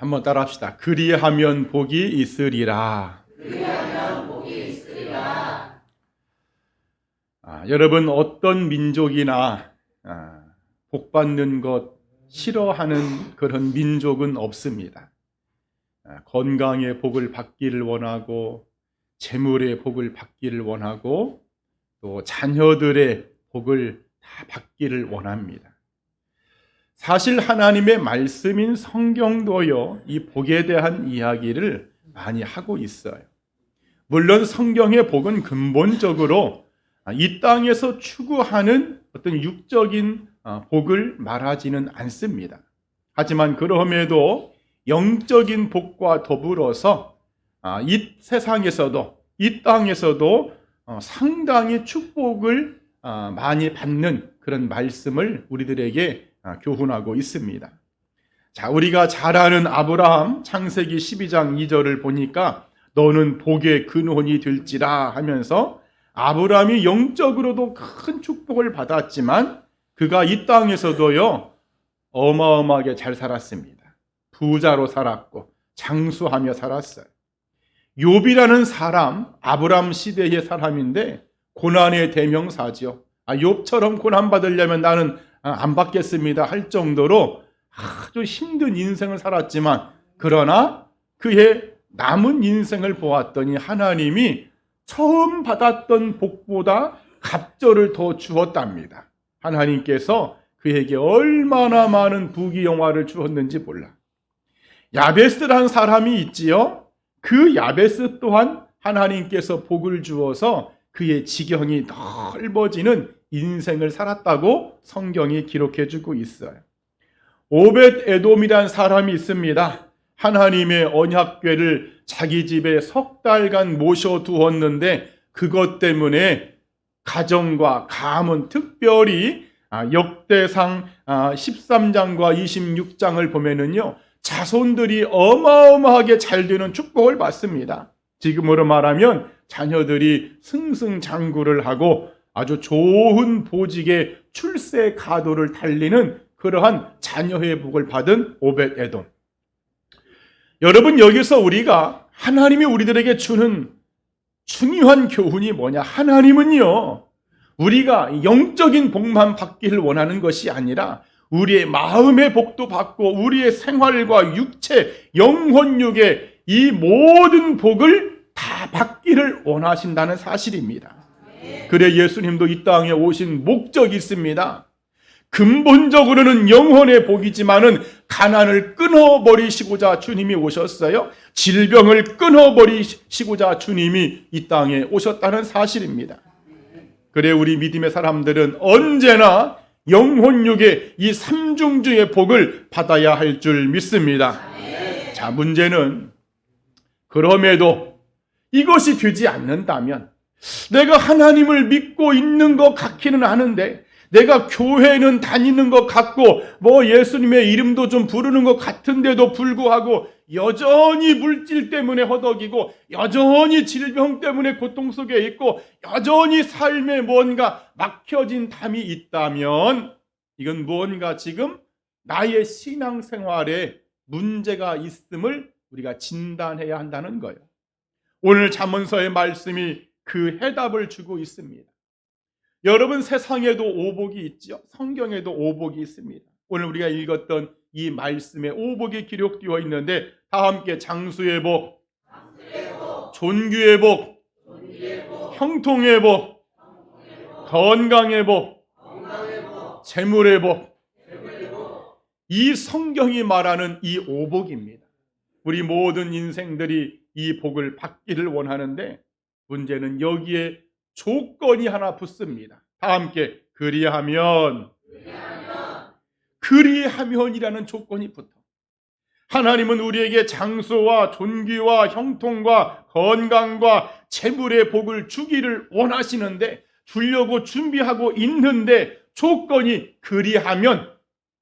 한번 따라합시다. 그리하면 복이 있으리라. 여러분, 어떤 민족이나 복 받는 것 싫어하는 그런 민족은 없습니다. 건강의 복을 받기를 원하고, 재물의 복을 받기를 원하고, 또 자녀들의 복을 다 받기를 원합니다. 사실 하나님의 말씀인 성경도요, 이 복에 대한 이야기를 많이 하고 있어요. 물론 성경의 복은 근본적으로 이 땅에서 추구하는 어떤 육적인 복을 말하지는 않습니다. 하지만 그럼에도 영적인 복과 더불어서 이 세상에서도, 이 땅에서도 상당히 축복을 많이 받는 그런 말씀을 우리들에게 교훈하고 있습니다. 자, 우리가 잘 아는 아브라함, 창세기 12장 2절을 보니까 너는 복의 근원이 될지라 하면서 아브라함이 영적으로도 큰 축복을 받았지만 그가 이 땅에서도요, 어마어마하게 잘 살았습니다. 부자로 살았고 장수하며 살았어요. 욥이라는 사람, 아브라함 시대의 사람인데 고난의 대명사죠. 욥처럼 고난 받으려면 나는 안 받겠습니다 할 정도로 아주 힘든 인생을 살았지만, 그러나 그의 남은 인생을 보았더니 하나님이 처음 받았던 복보다 갑절을 더 주었답니다. 하나님께서 그에게 얼마나 많은 부귀영화를 주었는지 몰라. 야베스라는 사람이 있지요. 그 야베스 또한 하나님께서 복을 주어서 그의 지경이 넓어지는 인생을 살았다고 성경이 기록해주고 있어요. 오벳 에돔이라는 사람이 있습니다. 하나님의 언약궤를 자기 집에 석 달간 모셔두었는데 그것 때문에 가정과 가문, 특별히 역대상 13장과 26장을 보면은요, 자손들이 어마어마하게 잘 되는 축복을 받습니다. 지금으로 말하면 자녀들이 승승장구를 하고 아주 좋은 보직의 출세 가도를 달리는 그러한 자녀의 복을 받은 오벳 에돔. 여러분, 여기서 우리가 하나님이 우리들에게 주는 중요한 교훈이 뭐냐? 하나님은요, 우리가 영적인 복만 받기를 원하는 것이 아니라 우리의 마음의 복도 받고 우리의 생활과 육체, 영혼육의 이 모든 복을 다 받기를 원하신다는 사실입니다. 그래 예수님도 이 땅에 오신 목적이 있습니다. 근본적으로는 영혼의 복이지만은 가난을 끊어버리시고자 주님이 오셨어요. 질병을 끊어버리시고자 주님이 이 땅에 오셨다는 사실입니다. 그래 우리 믿음의 사람들은 언제나 영혼육의 이 삼중주의 복을 받아야 할 줄 믿습니다. 자, 문제는 그럼에도 이것이 되지 않는다면, 내가 하나님을 믿고 있는 것 같기는 하는데, 내가 교회는 다니는 것 같고 예수님의 이름도 좀 부르는 것 같은데도 불구하고 여전히 물질 때문에 허덕이고 여전히 질병 때문에 고통 속에 있고 여전히 삶에 뭔가 막혀진 담이 있다면, 이건 무언가 지금 나의 신앙생활에 문제가 있음을 우리가 진단해야 한다는 거예요. 오늘 잠언서의 말씀이 그 해답을 주고 있습니다. 여러분, 세상에도 오복이 있죠. 성경에도 오복이 있습니다. 오늘 우리가 읽었던 이 말씀에 오복이 기록되어 있는데, 다 함께 장수의 복, 존귀의 복, 형통의 복, 건강의 복, 재물의 복, 이 성경이 말하는 이 오복입니다. 우리 모든 인생들이 이 복을 받기를 원하는데, 문제는 여기에 조건이 하나 붙습니다. 다 함께 그리하면이라는 조건이 붙어. 하나님은 우리에게 장수와 존귀와 형통과 건강과 재물의 복을 주기를 원하시는데, 주려고 준비하고 있는데 조건이 그리하면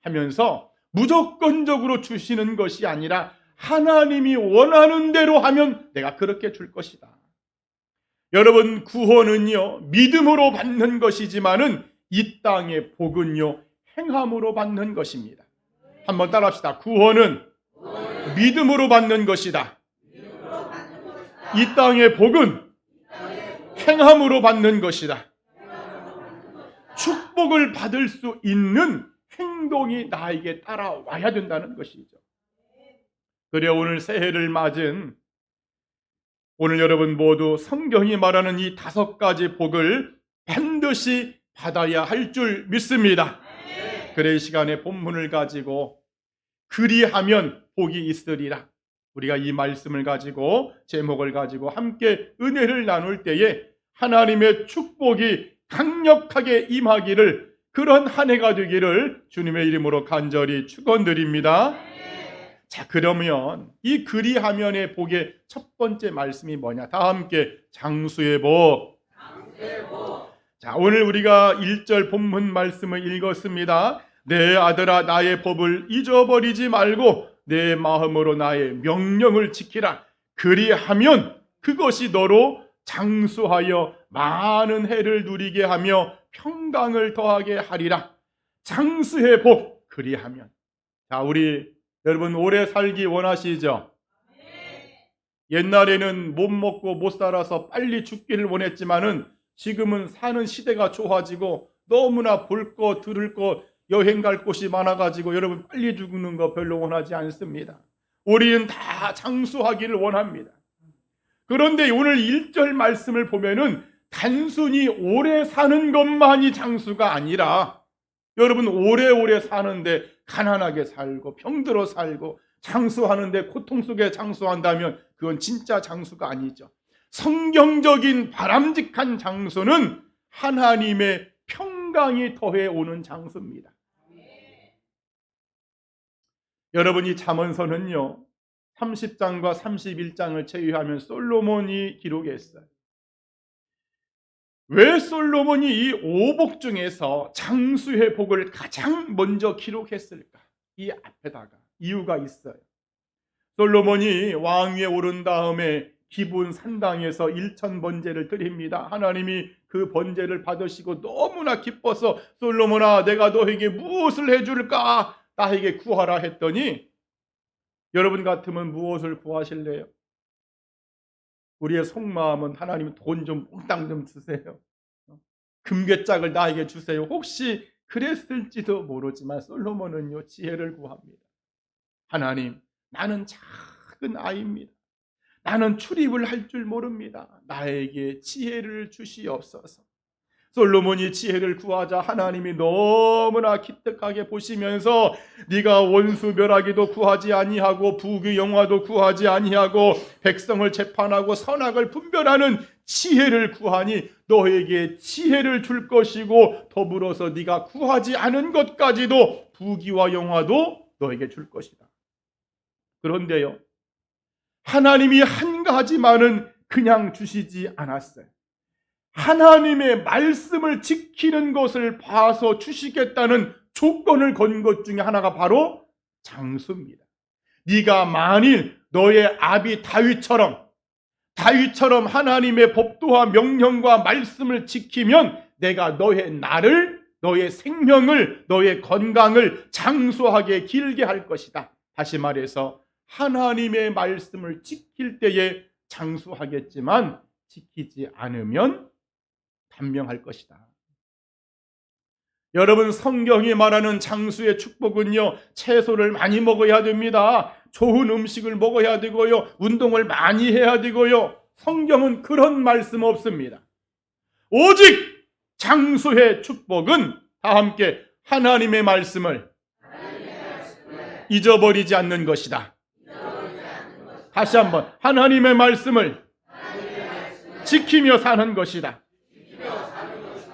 하면서 무조건적으로 주시는 것이 아니라 하나님이 원하는 대로 하면 내가 그렇게 줄 것이다. 여러분, 구원은요, 믿음으로 받는 것이지만은 이 땅의 복은요, 행함으로 받는 것입니다. 한번 따라합시다. 구원은 믿음으로 받는 것이다. 이 땅의 복은 행함으로 받는 것이다. 축복을 받을 수 있는 행동이 나에게 따라와야 된다는 것이죠. 그래 오늘 새해를 맞은 오늘 여러분 모두 성경이 말하는 이 5가지 복을 반드시 받아야 할 줄 믿습니다. 그래 이 시간에 본문을 가지고 그리하면 복이 있으리라. 우리가 이 말씀을 가지고 제목을 가지고 함께 은혜를 나눌 때에 하나님의 축복이 강력하게 임하기를 그런 한 해가 되기를 주님의 이름으로 간절히 축원드립니다. 자, 그러면 이 그리하면의 복의 첫 번째 말씀이 뭐냐? 다 함께 장수의 복. 자, 오늘 우리가 1절 본문 말씀을 읽었습니다. 내 아들아 나의 법을 잊어버리지 말고 내 마음으로 나의 명령을 지키라. 그리하면 그것이 너로 장수하여 많은 해를 누리게 하며 평강을 더하게 하리라. 장수의 복 그리하면. 자, 우리 여러분 오래 살기 원하시죠? 옛날에는 못 먹고 못 살아서 빨리 죽기를 원했지만은 지금은 사는 시대가 좋아지고 너무나 볼 거 들을 거 여행 갈 곳이 많아가지고 여러분 빨리 죽는 거 별로 원하지 않습니다. 우리는 다 장수하기를 원합니다. 그런데 오늘 1절 말씀을 보면은 단순히 오래 사는 것만이 장수가 아니라 여러분 오래오래 사는데 가난하게 살고 병들어 살고 장수하는데 고통 속에 장수한다면 그건 진짜 장수가 아니죠. 성경적인 바람직한 장수는 하나님의 평강이 더해 오는 장수입니다. 여러분이 잠언서는요 30장과 31장을 제외하면 솔로몬이 기록했어요. 왜 솔로몬이 이 5복 중에서 장수의 복을 가장 먼저 기록했을까? 이 앞에다가 이유가 있어요. 솔로몬이 왕위에 오른 다음에 기브온 산당에서 1000번제를 드립니다. 하나님이 그 번제를 받으시고 너무나 기뻐서 솔로몬아 내가 너에게 무엇을 해줄까? 나에게 구하라 했더니 여러분 같으면 무엇을 구하실래요? 우리의 속마음은 하나님 돈 좀 몽땅 좀 주세요. 금괴짝을 나에게 주세요. 혹시 그랬을지도 모르지만 솔로몬은요 지혜를 구합니다. 하나님 나는 작은 아이입니다. 나는 출입을 할 줄 모릅니다. 나에게 지혜를 주시옵소서. 솔로몬이 지혜를 구하자 하나님이 너무나 기특하게 보시면서 네가 원수 멸하기도 구하지 아니하고 부귀 영화도 구하지 아니하고 백성을 재판하고 선악을 분별하는 지혜를 구하니 너에게 지혜를 줄 것이고 더불어서 네가 구하지 않은 것까지도 부귀와 영화도 너에게 줄 것이다. 그런데요 하나님이 한 가지만은 그냥 주시지 않았어요. 하나님의 말씀을 지키는 것을 봐서 주시겠다는 조건을 건 것 중에 하나가 바로 장수입니다. 네가 만일 너의 아비 다윗처럼 하나님의 법도와 명령과 말씀을 지키면 내가 너의 날을, 너의 생명을, 너의 건강을 장수하게 길게 할 것이다. 다시 말해서 하나님의 말씀을 지킬 때에 장수하겠지만 지키지 않으면 단명할 것이다. 여러분 성경이 말하는 장수의 축복은요 채소를 많이 먹어야 됩니다. 좋은 음식을 먹어야 되고요 운동을 많이 해야 되고요. 성경은 그런 말씀 없습니다. 오직 장수의 축복은 다 함께 하나님의 말씀을 잊어버리지 않는 것이다. 다시 한번 하나님의 말씀을 지키며 사는 것이다.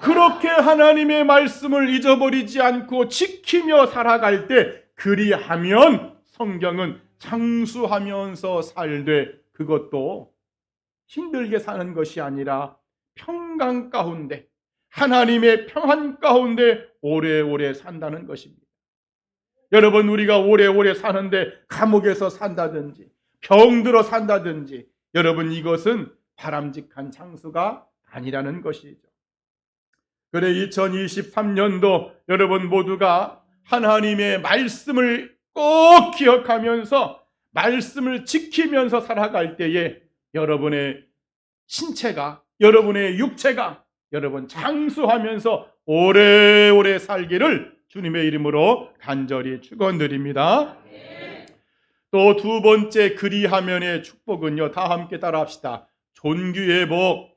그렇게 하나님의 말씀을 잊어버리지 않고 지키며 살아갈 때 그리하면 성경은 장수하면서 살되 그것도 힘들게 사는 것이 아니라 평강 가운데 하나님의 평안 가운데 오래오래 산다는 것입니다. 여러분 우리가 오래오래 사는데 감옥에서 산다든지 병들어 산다든지 여러분 이것은 바람직한 장수가 아니라는 것이죠. 그래 2023년도 여러분 모두가 하나님의 말씀을 꼭 기억하면서 말씀을 지키면서 살아갈 때에 여러분의 신체가, 여러분의 육체가 여러분 장수하면서 오래오래 살기를 주님의 이름으로 간절히 축원드립니다. 또 두 번째 그리하면의 축복은요, 다 함께 따라합시다. 존귀의 복.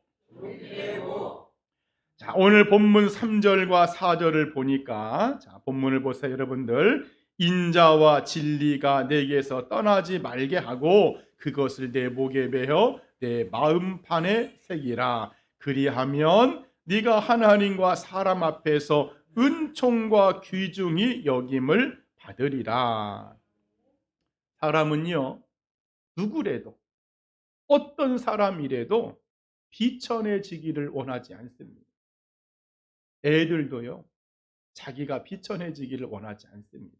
자, 오늘 본문 3절과 4절을 보니까, 자, 본문을 보세요, 여러분들. 인자와 진리가 내게서 떠나지 말게 하고 그것을 내 목에 매어 내 마음판에 새기라. 그리하면 네가 하나님과 사람 앞에서 은총과 귀중히 여김을 받으리라. 사람은요, 누구래도, 어떤 사람이라도 비천해지기를 원하지 않습니다. 애들도요, 자기가 비천해지기를 원하지 않습니다.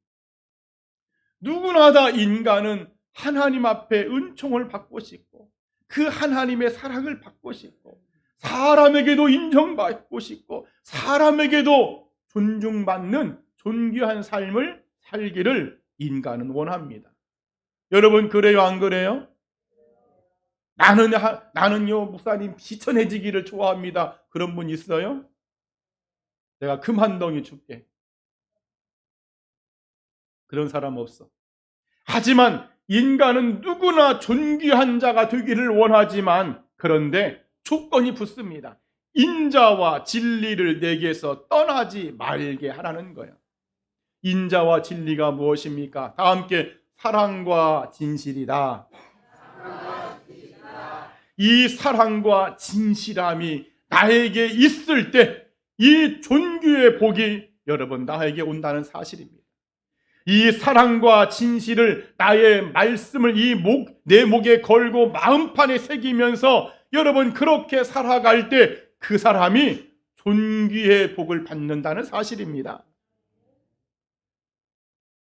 누구나 다 인간은 하나님 앞에 은총을 받고 싶고, 그 하나님의 사랑을 받고 싶고, 사람에게도 인정받고 싶고, 사람에게도 존중받는 존귀한 삶을 살기를 인간은 원합니다. 여러분, 그래요, 안 그래요? 나는요, 목사님 비천해지기를 좋아합니다. 그런 분 있어요? 내가 금 한 덩이 줄게. 그런 사람 없어. 하지만 인간은 누구나 존귀한 자가 되기를 원하지만, 그런데 조건이 붙습니다. 인자와 진리를 내게서 떠나지 말게 하라는 거예요. 인자와 진리가 무엇입니까? 다 함께 사랑과 진실이다. 이 사랑과 진실함이 나에게 있을 때 이 존귀의 복이 여러분 나에게 온다는 사실입니다. 이 사랑과 진실을, 나의 말씀을 내 목에 걸고 마음판에 새기면서 여러분 그렇게 살아갈 때 그 사람이 존귀의 복을 받는다는 사실입니다.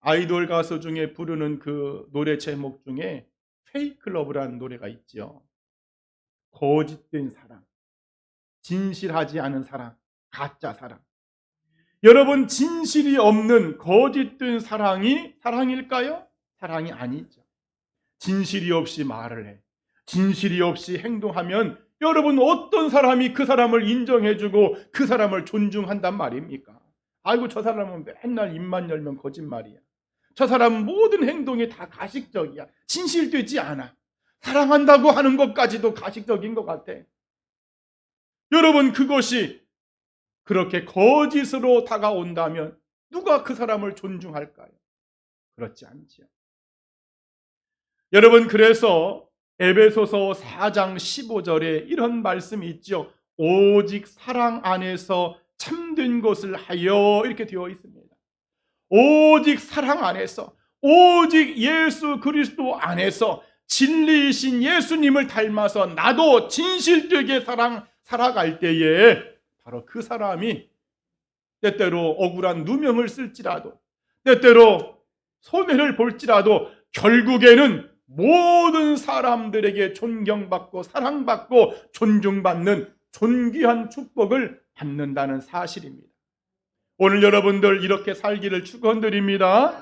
아이돌 가수 중에 부르는 그 노래 제목 중에 페이크 러브라는 노래가 있죠. 거짓된 사랑, 진실하지 않은 사랑, 가짜 사랑. 여러분, 진실이 없는 거짓된 사랑이 사랑일까요? 사랑이 아니죠. 진실이 없이 말을 해, 진실이 없이 행동하면 여러분 어떤 사람이 그 사람을 인정해주고 그 사람을 존중한단 말입니까? 아이고, 저 사람은 맨날 입만 열면 거짓말이야. 저 사람은 모든 행동이 다 가식적이야. 진실되지 않아. 사랑한다고 하는 것까지도 가식적인 것 같아. 여러분, 그것이 그렇게 거짓으로 다가온다면 누가 그 사람을 존중할까요? 그렇지 않지요. 여러분, 그래서 에베소서 4장 15절에 이런 말씀이 있죠. 오직 사랑 안에서 참된 것을 하여, 이렇게 되어 있습니다. 오직 사랑 안에서, 오직 예수 그리스도 안에서 진리이신 예수님을 닮아서 나도 진실되게 살아갈 때에 바로 그 사람이 때때로 억울한 누명을 쓸지라도, 때때로 손해를 볼지라도 결국에는 모든 사람들에게 존경받고 사랑받고 존중받는 존귀한 축복을 받는다는 사실입니다. 오늘 여러분들 이렇게 살기를 축원드립니다.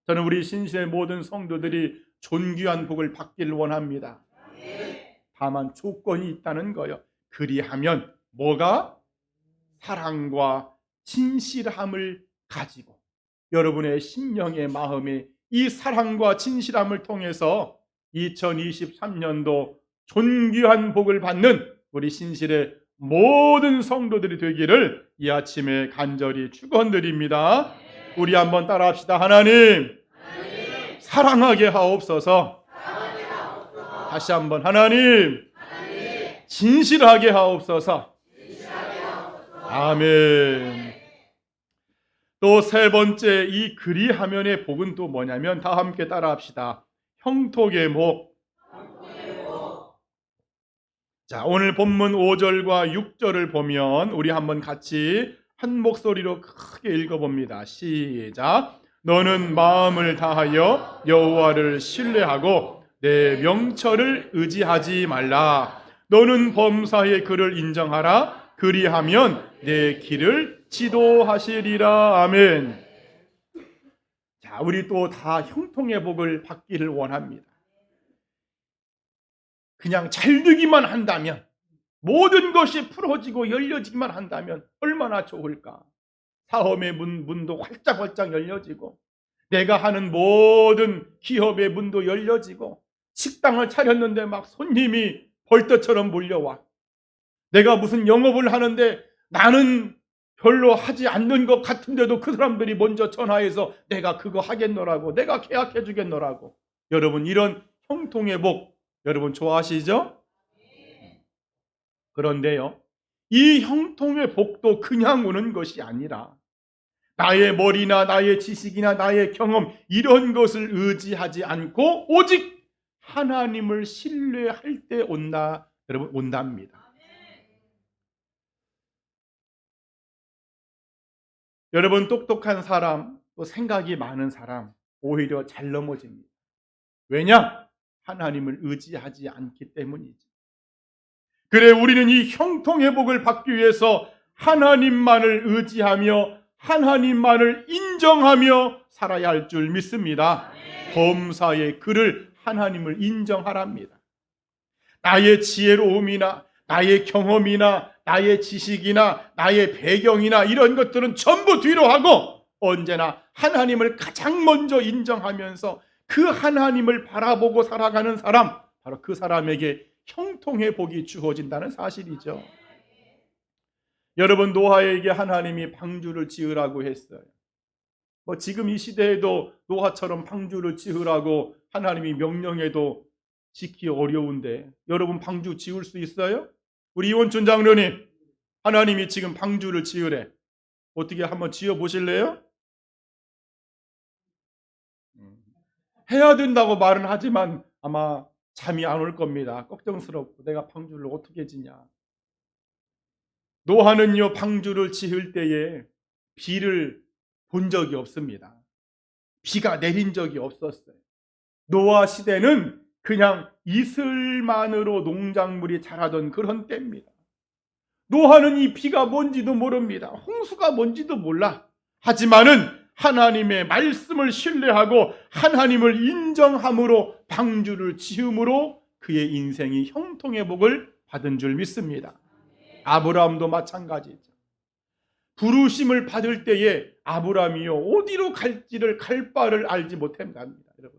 저는 우리 신실의 모든 성도들이 존귀한 복을 받기를 원합니다. 다만 조건이 있다는 거예요. 그리하면 뭐가? 사랑과 진실함을 가지고 여러분의 심령의 마음에 이 사랑과 진실함을 통해서 2023년도 존귀한 복을 받는 우리 신실의 모든 성도들이 되기를 이 아침에 간절히 축원드립니다. 우리 한번 따라합시다. 하나님, 사랑하게 하옵소서. 다시 한번 하나님, 진실하게 하옵소서. 아멘. 또 세 번째, 이 그리하면의 복은 또 뭐냐면 다 함께 따라합시다. 형통의 복. 자, 오늘 본문 5절과 6절을 보면 우리 한번 같이 한 목소리로 크게 읽어봅니다. 시작. 너는 마음을 다하여 여호와를 신뢰하고 내 명철을 의지하지 말라. 너는 범사의 그를 인정하라. 그리하면 내 길을 지도하시리라. 아멘. 자, 자, 우리 또 다 형통의 복을 받기를 원합니다. 그냥 잘 되기만 한다면, 모든 것이 풀어지고 열려지기만 한다면 얼마나 좋을까. 사업의 문도 활짝활짝 열려지고, 내가 하는 모든 기업의 문도 열려지고, 식당을 차렸는데 막 손님이 벌떼처럼 몰려와. 내가 무슨 영업을 하는데 나는 별로 하지 않는 것 같은데도 그 사람들이 먼저 전화해서 내가 그거 하겠노라고, 내가 계약해 주겠노라고. 여러분, 이런 형통의 복 여러분 좋아하시죠? 그런데요, 이 형통의 복도 그냥 오는 것이 아니라 나의 머리나 나의 지식이나 나의 경험, 이런 것을 의지하지 않고 오직 하나님을 신뢰할 때 온다. 여러분, 온답니다. 여러분, 똑똑한 사람, 또 생각이 많은 사람 오히려 잘 넘어집니다. 왜냐? 하나님을 의지하지 않기 때문이지. 그래, 우리는 이 형통의 복을 받기 위해서 하나님만을 의지하며 하나님만을 인정하며 살아야 할 줄 믿습니다. 범사의 그를 하나님을 인정하랍니다. 나의 지혜로움이나 나의 경험이나 나의 지식이나 나의 배경이나 이런 것들은 전부 뒤로 하고 언제나 하나님을 가장 먼저 인정하면서 그 하나님을 바라보고 살아가는 사람, 바로 그 사람에게 형통의 복이 주어진다는 사실이죠. 여러분, 노아에게 하나님이 방주를 지으라고 했어요. 지금 이 시대에도 노아처럼 방주를 지으라고 하나님이 명령해도 짓기 어려운데 여러분, 방주 지을 수 있어요? 우리 이원춘 장로님, 하나님이 지금 방주를 지으래. 어떻게 한번 지어 보실래요? 해야 된다고 말은 하지만 아마 잠이 안 올 겁니다. 걱정스럽고 내가 방주를 어떻게 지냐. 노아는요, 방주를 지을 때에 비를 본 적이 없습니다. 비가 내린 적이 없었어요. 노아 시대는 그냥 이슬만으로 농작물이 자라던 그런 때입니다. 노아는 이 비가 뭔지도 모릅니다. 홍수가 뭔지도 몰라. 하지만은 하나님의 말씀을 신뢰하고 하나님을 인정함으로 방주를 지음으로 그의 인생이 형통의 복을 받은 줄 믿습니다. 아브라함도 마찬가지죠. 부르심을 받을 때에 아브라함이요, 어디로 갈지를 갈 바를 알지 못한답니다. 여러분,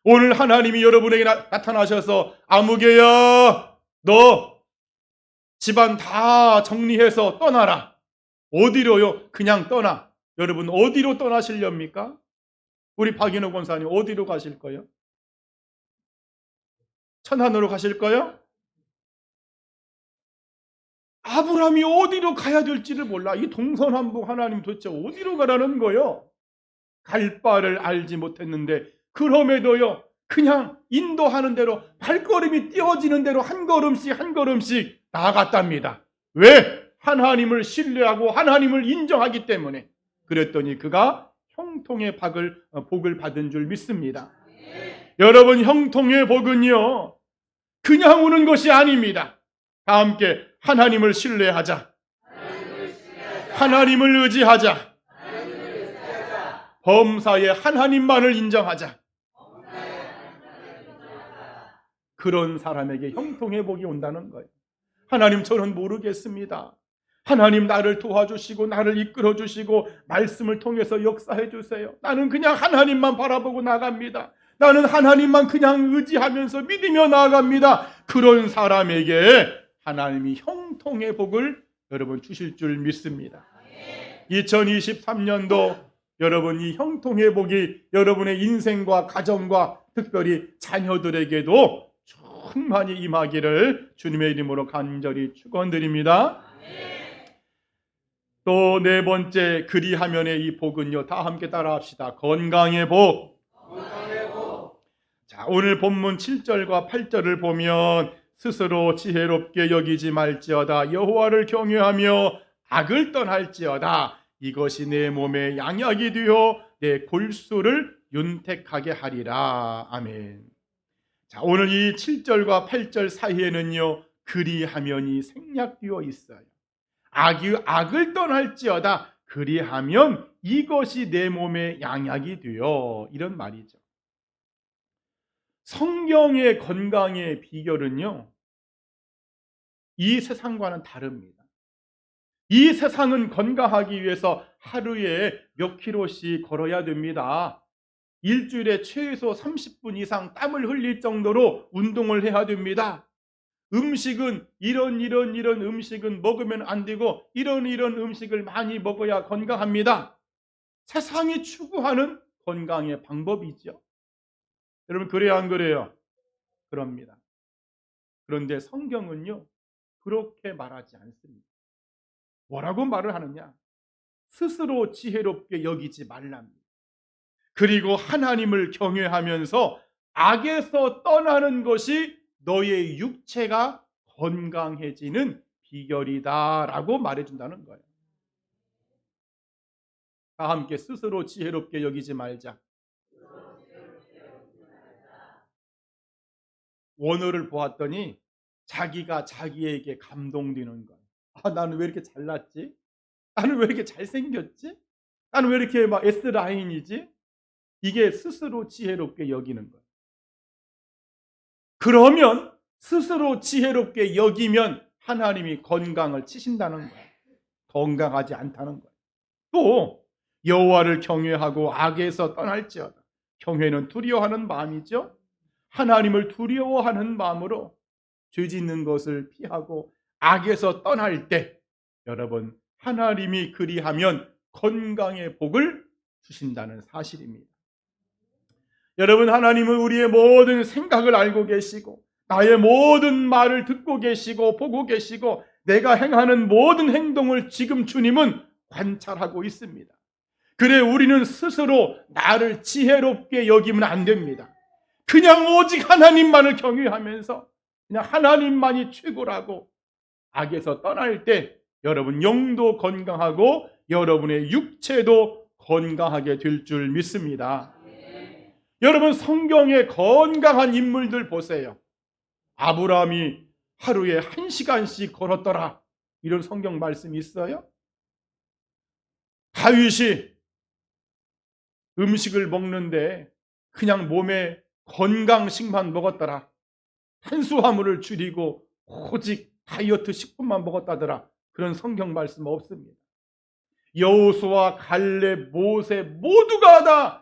오늘 하나님이 여러분에게 나타나셔서 아무개야, 너 집안 다 정리해서 떠나라. 어디로요? 그냥 떠나. 여러분, 어디로 떠나시렵니까? 우리 박인호 권사님 어디로 가실 거예요? 천안으로 가실 거예요? 아브라함이 어디로 가야 될지를 몰라. 이 동서남북 하나님 도대체 어디로 가라는 거요? 갈 바를 알지 못했는데 그럼에도요, 그냥 인도하는 대로 발걸음이 띄어지는 대로 한 걸음씩 한 걸음씩 나아갔답니다. 왜? 하나님을 신뢰하고 하나님을 인정하기 때문에. 그랬더니 그가 형통의 복을 받은 줄 믿습니다. 여러분, 형통의 복은요, 그냥 오는 것이 아닙니다. 다 함께 하나님을 신뢰하자. 하나님을 의지하자. 범사의 하나님만을 인정하자. 그런 사람에게 형통의 복이 온다는 거예요. 하나님, 저는 모르겠습니다. 하나님, 나를 도와주시고 나를 이끌어 주시고 말씀을 통해서 역사해 주세요. 나는 그냥 하나님만 바라보고 나갑니다. 나는 하나님만 그냥 의지하면서 믿으며 나아갑니다. 그런 사람에게 하나님이 형통의 복을 여러분 주실 줄 믿습니다. 2023년도 여러분, 이 형통의 복이 여러분의 인생과 가정과 특별히 자녀들에게도 충만히 임하기를 주님의 이름으로 간절히 축원드립니다. 또 네 번째, 그리하면의 이 복은요, 다 함께 따라합시다. 건강의 복. 자, 오늘 본문 7절과 8절을 보면 스스로 지혜롭게 여기지 말지어다. 여호와를 경외하며 악을 떠날지어다. 이것이 내 몸에 양약이 되어 내 골수를 윤택하게 하리라. 아멘. 자, 오늘 이 7절과 8절 사이에는요, 그리하면이 생략되어 있어요. 악을 떠날지어다. 그리하면 이것이 내 몸의 양약이 되어. 이런 말이죠. 성경의 건강의 비결은요, 이 세상과는 다릅니다. 이 세상은 건강하기 위해서 하루에 몇 킬로씩 걸어야 됩니다. 일주일에 최소 30분 이상 땀을 흘릴 정도로 운동을 해야 됩니다. 음식은 이런 음식은 먹으면 안 되고 이런 음식을 많이 먹어야 건강합니다. 세상이 추구하는 건강의 방법이죠. 여러분, 그래야 안 그래요? 그럽니다. 그런데 성경은요, 그렇게 말하지 않습니다. 뭐라고 말을 하느냐? 스스로 지혜롭게 여기지 말랍니다. 그리고 하나님을 경외하면서 악에서 떠나는 것이 너의 육체가 건강해지는 비결이다라고 말해준다는 거예요. 다 함께 스스로 지혜롭게 여기지 말자. 원어를 보았더니 자기가 자기에게 감동되는 거예요. 아, 나는 왜 이렇게 잘났지? 나는 왜 이렇게 잘생겼지? 나는 왜 이렇게 막 S라인이지? 이게 스스로 지혜롭게 여기는 거예요. 그러면 스스로 지혜롭게 여기면 하나님이 건강을 치신다는 거예요. 건강하지 않다는 거예요. 또 여호와를 경외하고 악에서 떠날지어다. 경외는 두려워하는 마음이죠. 하나님을 두려워하는 마음으로 죄 짓는 것을 피하고 악에서 떠날 때 여러분, 하나님이 그리하면 건강의 복을 주신다는 사실입니다. 여러분, 하나님은 우리의 모든 생각을 알고 계시고 나의 모든 말을 듣고 계시고 보고 계시고 내가 행하는 모든 행동을 지금 주님은 관찰하고 있습니다. 그래, 우리는 스스로 나를 지혜롭게 여기면 안 됩니다. 그냥 오직 하나님만을 경외하면서 그냥 하나님만이 최고라고 악에서 떠날 때 여러분 영도 건강하고 여러분의 육체도 건강하게 될 줄 믿습니다. 여러분, 성경의 건강한 인물들 보세요. 아브라함이 하루에 1시간씩 걸었더라. 이런 성경 말씀이 있어요. 다윗이 음식을 먹는데 그냥 몸에 건강식만 먹었더라. 탄수화물을 줄이고 오직 다이어트 식품만 먹었다더라. 그런 성경 말씀 없습니다. 여호수아, 갈렙, 모세 모두가 다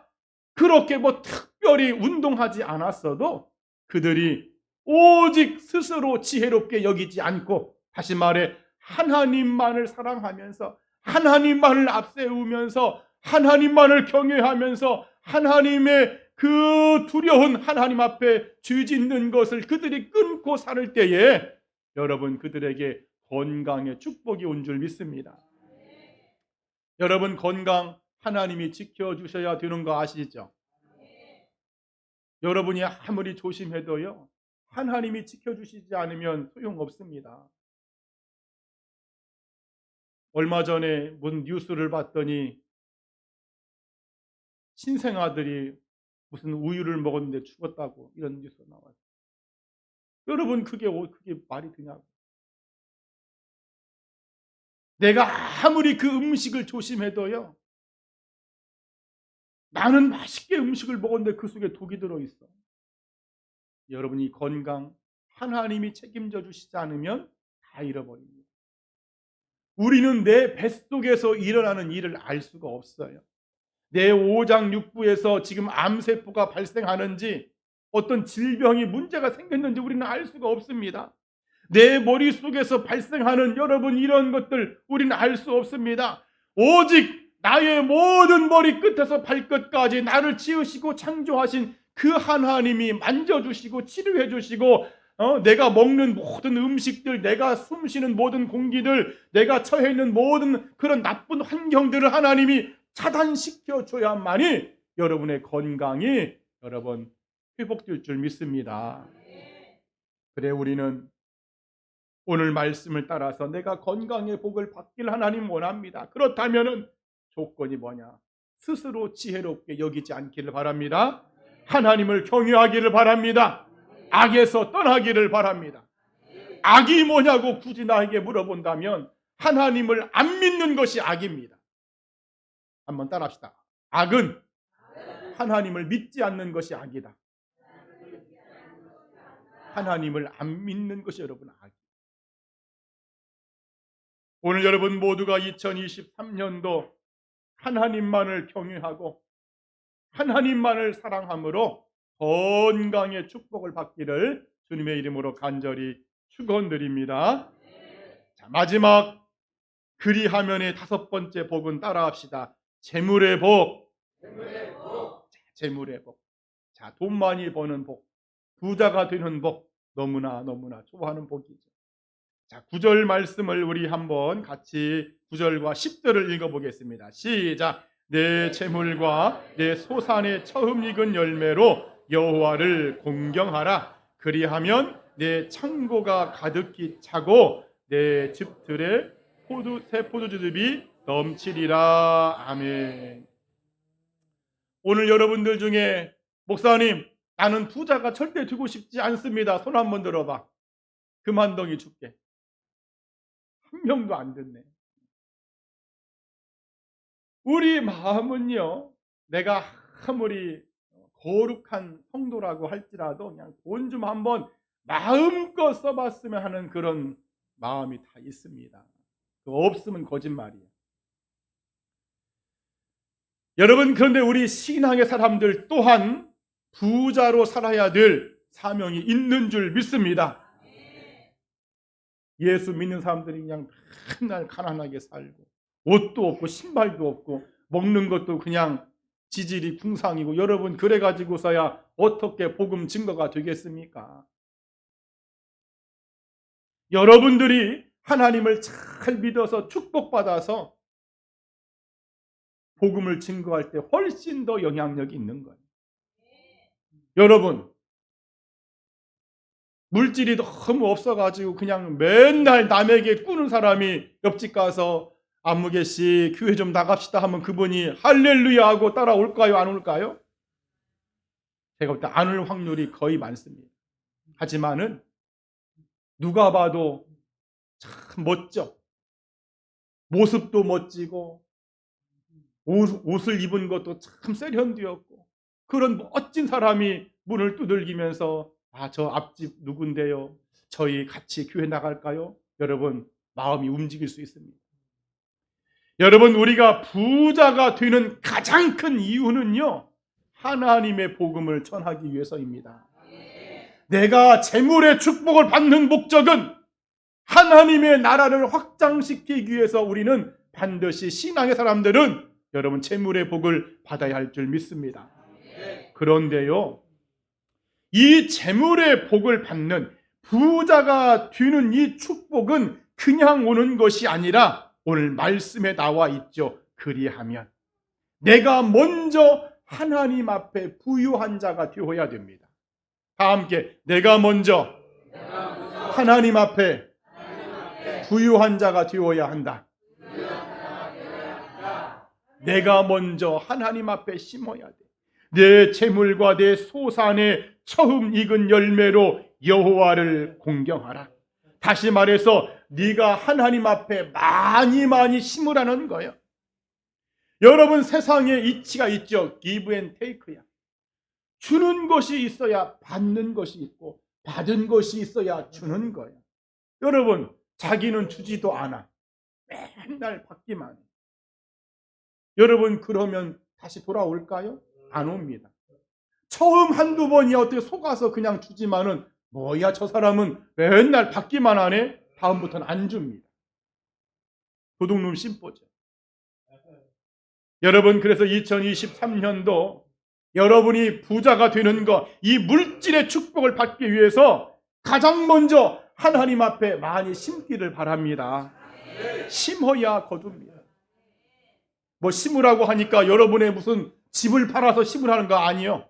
그렇게 특별히 운동하지 않았어도 그들이 오직 스스로 지혜롭게 여기지 않고, 다시 말해 하나님만을 사랑하면서 하나님만을 앞세우면서 하나님만을 경외하면서 하나님의 그 두려운 하나님 앞에 죄 짓는 것을 그들이 끊고 살 때에 여러분, 그들에게 건강의 축복이 온 줄 믿습니다. 여러분, 건강 하나님이 지켜주셔야 되는 거 아시죠? 여러분이 아무리 조심해도요, 하나님이 지켜주시지 않으면 소용없습니다. 얼마 전에 무슨 뉴스를 봤더니 신생아들이 무슨 우유를 먹었는데 죽었다고 이런 뉴스가 나와요. 여러분, 그게 말이 되냐고. 내가 아무리 그 음식을 조심해도요, 나는 맛있게 음식을 먹었는데 그 속에 독이 들어있어. 여러분이 건강 하나님이 책임져 주시지 않으면 다 잃어버립니다. 우리는 내 뱃속에서 일어나는 일을 알 수가 없어요. 내 오장육부에서 지금 암세포가 발생하는지 어떤 질병이 문제가 생겼는지 우리는 알 수가 없습니다. 내 머릿속에서 발생하는 여러분 이런 것들 우리는 알 수 없습니다. 오직 나의 모든 머리끝에서 발끝까지 나를 지으시고 창조하신 그 하나님이 만져주시고 치료해 주시고 내가 먹는 모든 음식들, 내가 숨쉬는 모든 공기들, 내가 처해 있는 모든 그런 나쁜 환경들을 하나님이 차단시켜 줘야만이 여러분의 건강이 여러분 회복될 줄 믿습니다. 그래, 우리는 오늘 말씀을 따라서 내가 건강의 복을 받길 하나님 원합니다. 그렇다면 조건이 뭐냐? 스스로 지혜롭게 여기지 않기를 바랍니다. 하나님을 경외하기를 바랍니다. 악에서 떠나기를 바랍니다. 악이 뭐냐고 굳이 나에게 물어본다면 하나님을 안 믿는 것이 악입니다. 한번 따라합시다. 악은 하나님을 믿지 않는 것이 악이다. 하나님을 안 믿는 것이 여러분 악이다. 오늘 여러분 모두가 2023년도 하나님만을 경외하고 하나님만을 사랑함으로 건강의 축복을 받기를 주님의 이름으로 간절히 축원드립니다. 자, 마지막 그리하면의 5번째 복은 따라합시다. 재물의 복. 재물의 복. 자, 돈 많이 버는 복, 부자가 되는 복, 너무나 좋아하는 복이죠. 자, 9절 말씀을 우리 한번 같이 9절과 10절을 읽어보겠습니다. 시작. 내 재물과 내 소산의 처음 익은 열매로 여호와를 공경하라. 그리하면 내 창고가 가득히 차고 내 집들의 새 포도주즙이 넘치리라. 아멘. 오늘 여러분들 중에 목사님, 나는 부자가 절대 되고 싶지 않습니다. 손 한번 들어봐. 금한덩이 줄게. 한 명도 안 듣네. 우리 마음은요, 내가 아무리 거룩한 성도라고 할지라도 그냥 돈 좀 한번 마음껏 써봤으면 하는 그런 마음이 다 있습니다. 없으면 거짓말이에요. 여러분, 그런데 우리 신앙의 사람들 또한 부자로 살아야 될 사명이 있는 줄 믿습니다. 예수 믿는 사람들이 그냥 맨날 가난하게 살고 옷도 없고 신발도 없고 먹는 것도 그냥 지질이 궁상이고, 여러분 그래가지고서야 어떻게 복음 증거가 되겠습니까? 여러분들이 하나님을 잘 믿어서 축복받아서 복음을 증거할 때 훨씬 더 영향력이 있는 거예요. 여러분, 물질이 너무 없어가지고 그냥 맨날 남에게 꾸는 사람이 옆집 가서 안무개씨 교회 좀 나갑시다 하면 그분이 할렐루야 하고 따라올까요? 안 올까요? 제가 볼 때 안 올 확률이 거의 많습니다. 하지만은 누가 봐도 참 멋져. 모습도 멋지고 옷을 입은 것도 참 세련되었고, 그런 멋진 사람이 문을 두들기면서 저 앞집 누군데요? 저희 같이 교회 나갈까요? 여러분, 마음이 움직일 수 있습니다. 여러분, 우리가 부자가 되는 가장 큰 이유는요, 하나님의 복음을 전하기 위해서입니다. 내가 재물의 축복을 받는 목적은 하나님의 나라를 확장시키기 위해서 우리는 반드시 신앙의 사람들은 여러분 재물의 복을 받아야 할 줄 믿습니다. 그런데요, 이 재물의 복을 받는 부자가 되는 이 축복은 그냥 오는 것이 아니라 오늘 말씀에 나와 있죠. 그리하면 내가 먼저 하나님 앞에 부유한 자가 되어야 됩니다. 다 함께 내가 먼저 하나님 앞에 부유한 자가 되어야 한다. 내가 먼저 하나님 앞에 심어야 돼. 내 재물과 내 소산의 처음 익은 열매로 여호와를 공경하라. 다시 말해서 네가 하나님 앞에 많이 심으라는 거예요. 여러분, 세상에 이치가 있죠. give and take야. 주는 것이 있어야 받는 것이 있고, 받은 것이 있어야 주는 거예요. 여러분, 자기는 주지도 않아. 맨날 받기만 해. 여러분, 그러면 다시 돌아올까요? 안 옵니다. 처음 한두 번이야 어떻게 속아서 그냥 주지만은, 뭐야 저 사람은 맨날 받기만 하네? 다음부터는 안 줍니다. 도둑놈 심보죠. 여러분, 그래서 2023년도 여러분이 부자가 되는 것, 이 물질의 축복을 받기 위해서 가장 먼저 하나님 앞에 많이 심기를 바랍니다. 심어야 거둡니다. 뭐 심으라고 하니까 여러분의 무슨 집을 팔아서 심으라는 거 아니요.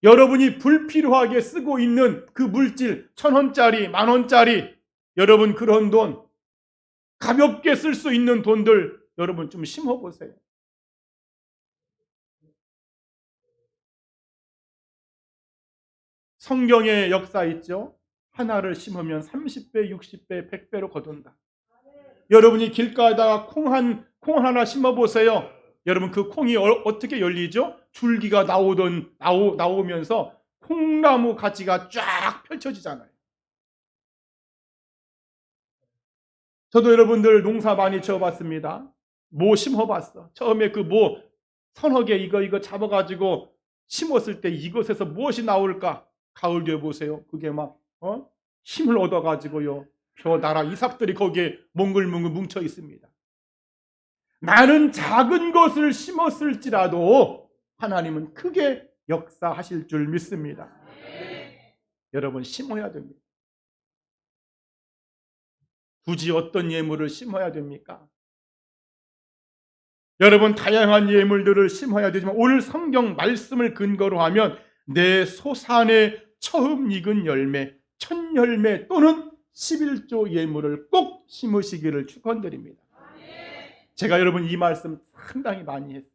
여러분이 불필요하게 쓰고 있는 그 물질, 1,000원짜리, 10,000원짜리, 여러분 그런 돈, 가볍게 쓸 수 있는 돈들 여러분 좀 심어보세요. 성경의 역사 있죠? 하나를 심으면 30배, 60배, 100배로 거둔다. 여러분이 길가에다가 콩 한 콩 하나 심어보세요. 여러분 그 콩이 어떻게 열리죠? 줄기가 나오면서 콩나무 가지가 쫙 펼쳐지잖아요. 저도 여러분들 농사 많이 지어봤습니다. 뭐 심어봤어. 처음에 그 뭐 서너 개 이거 잡아가지고 심었을 때 이것에서 무엇이 나올까? 가을 뒤에 보세요. 그게 막 힘을 얻어가지고요. 나라 이삭들이 거기에 몽글몽글 뭉쳐 있습니다. 나는 작은 것을 심었을지라도 하나님은 크게 역사하실 줄 믿습니다. 여러분 심어야 됩니다. 굳이 어떤 예물을 심어야 됩니까? 여러분 다양한 예물들을 심어야 되지만 오늘 성경 말씀을 근거로 하면 내 소산에 처음 익은 열매, 첫 열매 또는 11조 예물을 꼭 심으시기를 축원드립니다. 제가 여러분 이 말씀 상당히 많이 했어요.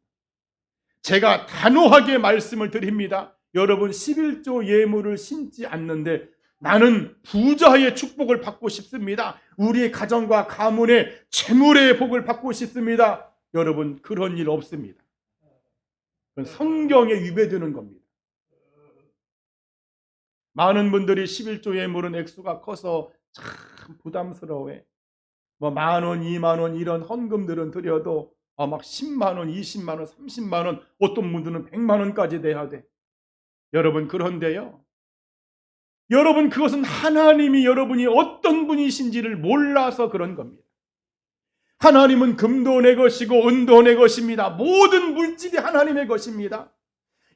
제가 단호하게 말씀을 드립니다. 여러분 11조 예물을 심지 않는데 나는 부자의 축복을 받고 싶습니다. 우리의 가정과 가문의 재물의 복을 받고 싶습니다. 여러분 그런 일 없습니다. 그건 성경에 위배되는 겁니다. 많은 분들이 11조 예물은 액수가 커서 참 부담스러워해. 뭐 10,000원, 20,000원 이런 헌금들은 드려도 막 10만 원, 20만 원, 30만 원, 어떤 분들은 100만 원까지 내야 돼. 여러분 그런데요. 여러분 그것은 하나님이 여러분이 어떤 분이신지를 몰라서 그런 겁니다. 하나님은 금도 내 것이고 은도 내 것입니다. 모든 물질이 하나님의 것입니다.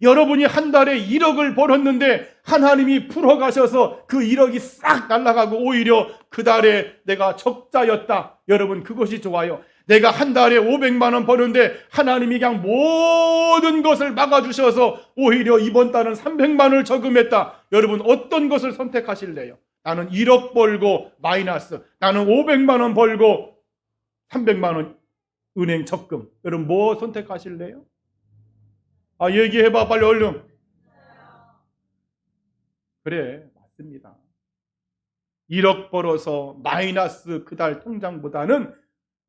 여러분이 한 달에 1억을 벌었는데 하나님이 풀어가셔서 그 1억이 싹 날아가고 오히려 그 달에 내가 적자였다. 여러분 그것이 좋아요. 내가 한 달에 500만 원 버는데 하나님이 그냥 모든 것을 막아주셔서 오히려 이번 달은 300만 원을 저금했다. 여러분 어떤 것을 선택하실래요? 나는 1억 벌고 마이너스, 나는 500만 원 벌고 300만 원 은행 적금. 여러분 뭐 선택하실래요? 얘기해봐 빨리 얼른. 그래 맞습니다. 1억 벌어서 마이너스 그 달 통장보다는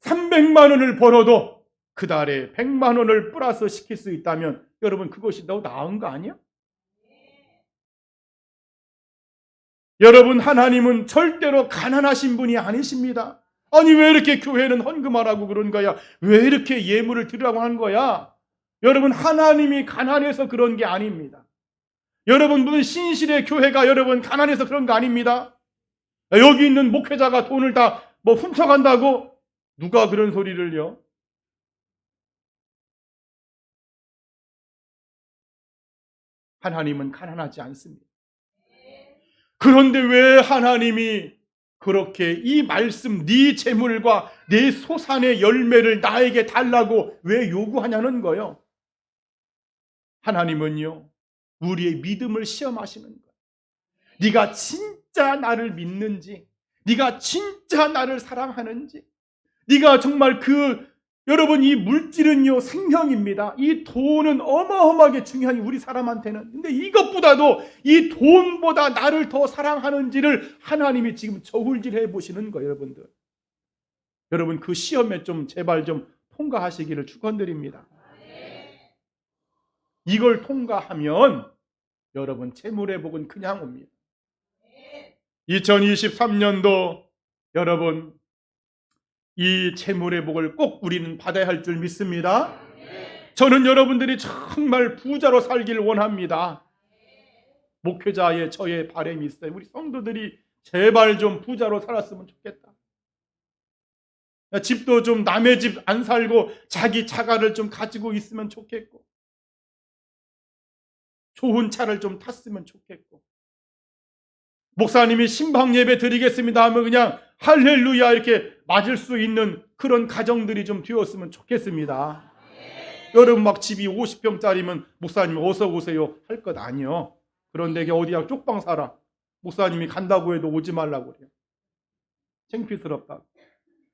300만 원을 벌어도 그 달에 100만 원을 플러스 시킬 수 있다면 여러분 그것이 더 나은 거 아니야? 여러분 하나님은 절대로 가난하신 분이 아니십니다. 아니 왜 이렇게 교회는 헌금하라고 그런 거야? 왜 이렇게 예물을 드리라고 하는 거야? 여러분 하나님이 가난해서 그런 게 아닙니다. 여러분 무슨 신실의 교회가 여러분 가난해서 그런 거 아닙니다. 여기 있는 목회자가 돈을 다 훔쳐간다고? 누가 그런 소리를요? 하나님은 가난하지 않습니다. 그런데 왜 하나님이 그렇게 이 말씀 네 재물과 네 소산의 열매를 나에게 달라고 왜 요구하냐는 거예요. 하나님은요 우리의 믿음을 시험하시는 거예요. 네가 진짜 나를 믿는지, 네가 진짜 나를 사랑하는지, 네가 정말 여러분 이 물질은요 생명입니다. 이 돈은 어마어마하게 중요한 우리 사람한테는. 근데 이것보다도 이 돈보다 나를 더 사랑하는지를 하나님이 지금 저울질해 보시는 거예요, 여러분들. 여러분 그 시험에 좀 제발 좀 통과하시기를 축원드립니다. 이걸 통과하면 여러분 재물의 복은 그냥 옵니다. 2023년도 여러분 이 재물의 복을 꼭 우리는 받아야 할 줄 믿습니다. 저는 여러분들이 정말 부자로 살길 원합니다. 목회자의 저의 바람이 있어요. 우리 성도들이 제발 좀 부자로 살았으면 좋겠다. 집도 좀 남의 집 안 살고 자기 자가를 좀 가지고 있으면 좋겠고, 좋은 차를 좀 탔으면 좋겠고, 목사님이 신방 예배 드리겠습니다 하면 그냥 할렐루야 이렇게 맞을 수 있는 그런 가정들이 좀 되었으면 좋겠습니다. 여러분 막 집이 50평짜리면 목사님 어서 오세요 할 것 아니요. 그런데 어디야 쪽방 살아. 목사님이 간다고 해도 오지 말라고 그래요. 창피스럽다.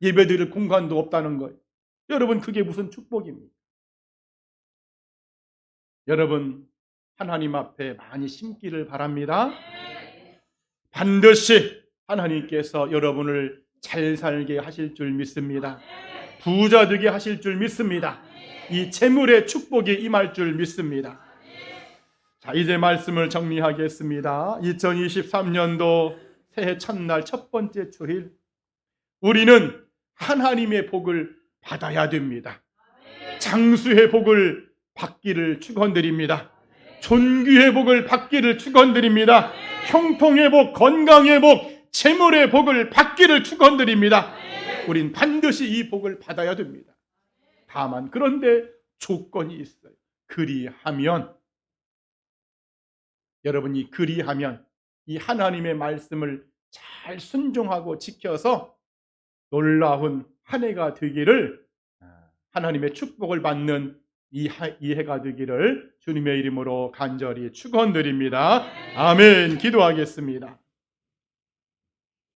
예배 드릴 공간도 없다는 거예요. 여러분 그게 무슨 축복입니까? 여러분 하나님 앞에 많이 심기를 바랍니다. 반드시 하나님께서 여러분을 잘 살게 하실 줄 믿습니다. 부자 되게 하실 줄 믿습니다. 이 재물의 축복이 임할 줄 믿습니다. 자, 이제 말씀을 정리하겠습니다. 2023년도 새해 첫날 첫 번째 주일, 우리는 하나님의 복을 받아야 됩니다. 장수의 복을 받기를 축원드립니다. 존귀의 복을 받기를 축원드립니다. 형통의 복, 건강의 복, 재물의 복을 받기를 축원드립니다. 우린 반드시 이 복을 받아야 됩니다. 다만 그런데 조건이 있어요. 그리하면, 여러분이 그리하면 이 하나님의 말씀을 잘 순종하고 지켜서 놀라운 한 해가 되기를, 하나님의 축복을 받는 이 해가 되기를 주님의 이름으로 간절히 축원드립니다. 아멘. 기도하겠습니다.